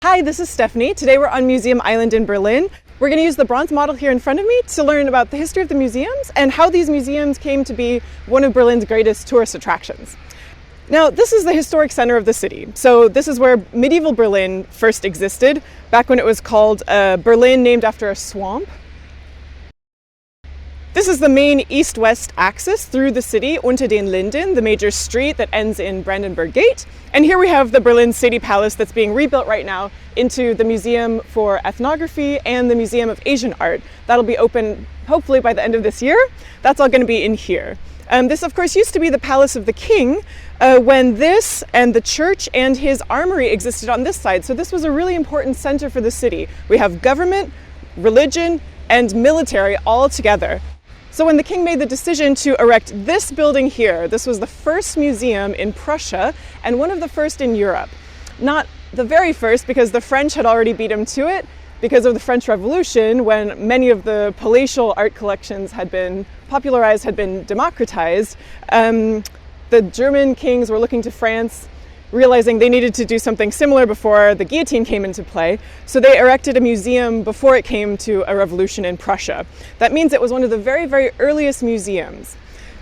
Hi, this is Stephanie. Today we're on Museum Island in Berlin. We're going to use the bronze model here in front of me to learn about the history of the museums and how these museums came to be one of Berlin's greatest tourist attractions. Now, this is the historic center of the city. So this is where medieval Berlin first existed, back when it was called Berlin, named after a swamp. This is the main east-west axis through the city, unter den Linden, the major street that ends in Brandenburg Gate. And here we have the Berlin City Palace that's being rebuilt right now into the Museum for Ethnography and the Museum of Asian Art. That'll be open hopefully by the end of this year. That's all going to be in here. This, of course, used to be the Palace of the King when this and the church and his armory existed on this side. So this was a really important center for the city. We have government, religion, and military all together. So when the king made the decision to erect this building here, this was the first museum in Prussia and one of the first in Europe. Not the very first, because the French had already beat him to it because of the French Revolution, when many of the palatial art collections had been popularized, had been democratized. The German kings were looking to France, realizing they needed to do something similar before the guillotine came into play. So they erected a museum before it came to a revolution in Prussia. That means it was one of the very, very earliest museums.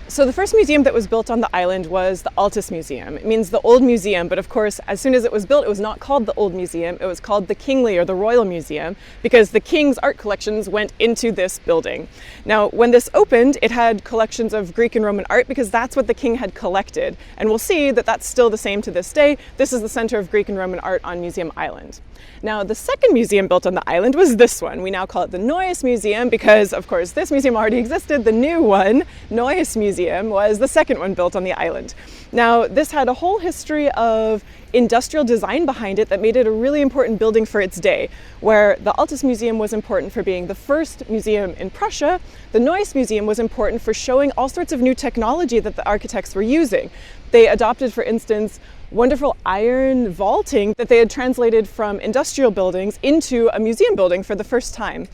So the first museum that was built on the island was the Altes Museum. It means the Old Museum, but of course, as soon as it was built, it was not called the Old Museum. It was called the Kingly or the Royal Museum, because the king's art collections went into this building. Now, when this opened, it had collections of Greek and Roman art because that's what the king had collected. And we'll see that that's still the same to this day. This is the center of Greek and Roman art on Museum Island. Now, the second museum built on the island was this one. We now call it the Neues Museum because, of course, this museum already existed. The new one, Neues Museum, was the second one built on the island. Now, this had a whole history of industrial design behind it that made it a really important building for its day. Where the Altes Museum was important for being the first museum in Prussia, the Neues Museum was important for showing all sorts of new technology that the architects were using. They adopted, for instance, wonderful iron vaulting that they had translated from industrial buildings into a museum building for the first time.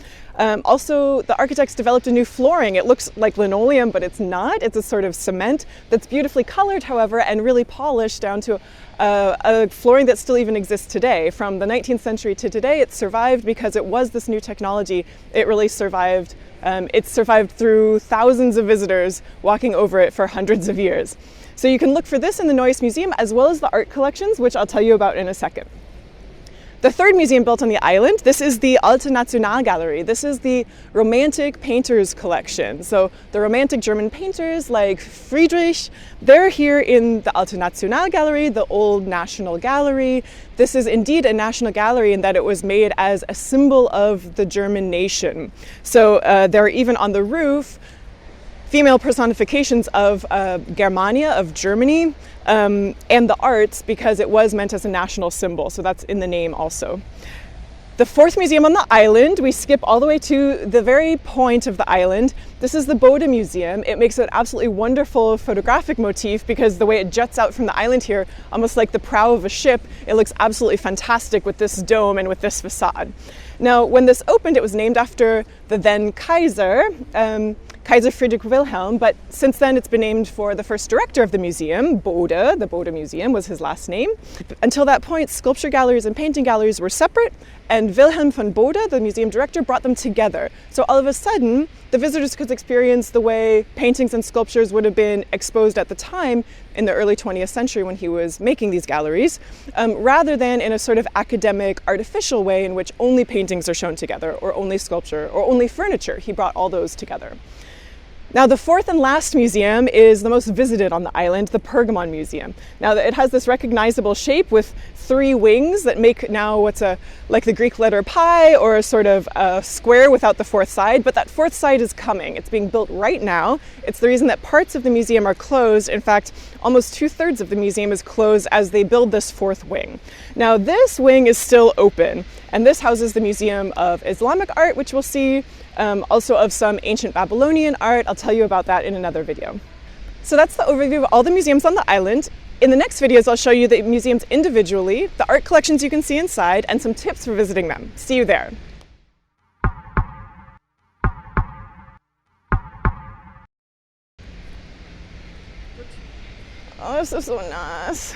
Also, the architects developed a new flooring. It looks like linoleum, but it's not. It's a sort of cement that's beautifully colored, however, and really polished down to a flooring that still even exists today. From the 19th century to today, it survived because it was this new technology. It really survived. It survived through thousands of visitors walking over it for hundreds of years. So you can look for this in the Neues Museum, as well as the art collections, which I'll tell you about in a second. The third museum built on the island, this is the Alte Nationalgalerie. This is the Romantic Painters collection. So the Romantic German painters like Friedrich, they're here in the Alte Nationalgalerie, the Old National Gallery. This is indeed a national gallery in that it was made as a symbol of the German nation. So there are even on the roof female personifications of Germania, of Germany, and the arts, because it was meant as a national symbol, so that's in the name also. The fourth museum on the island, we skip all the way to the very point of the island. This is the Bode Museum. It makes an absolutely wonderful photographic motif because the way it juts out from the island here, almost like the prow of a ship, it looks absolutely fantastic with this dome and with this facade. Now, when this opened, it was named after the then Kaiser, Kaiser Friedrich Wilhelm, but since then it's been named for the first director of the museum, Bode. The Bode Museum was his last name. Until that point, sculpture galleries and painting galleries were separate, and Wilhelm von Bode, the museum director, brought them together. So all of a sudden, the visitors could experience the way paintings and sculptures would have been exposed at the time in the early 20th century when he was making these galleries, rather than in a sort of academic, artificial way in which only paintings are shown together, or only sculpture, or only furniture. He brought all those together. Now, the fourth and last museum is the most visited on the island, the Pergamon Museum. Now, it has this recognizable shape with three wings that make now what's like the Greek letter pi, or a sort of a square without the fourth side, but that fourth side is coming. It's being built right now. It's the reason that parts of the museum are closed. In fact, almost 2/3 of the museum is closed as they build this fourth wing. Now, this wing is still open, and this houses the Museum of Islamic Art, which we'll see, also of some ancient Babylonian art. I'll tell you about that in another video. So that's the overview of all the museums on the island. In the next videos, I'll show you the museums individually, the art collections you can see inside, and some tips for visiting them. See you there. Oh, this is so nice.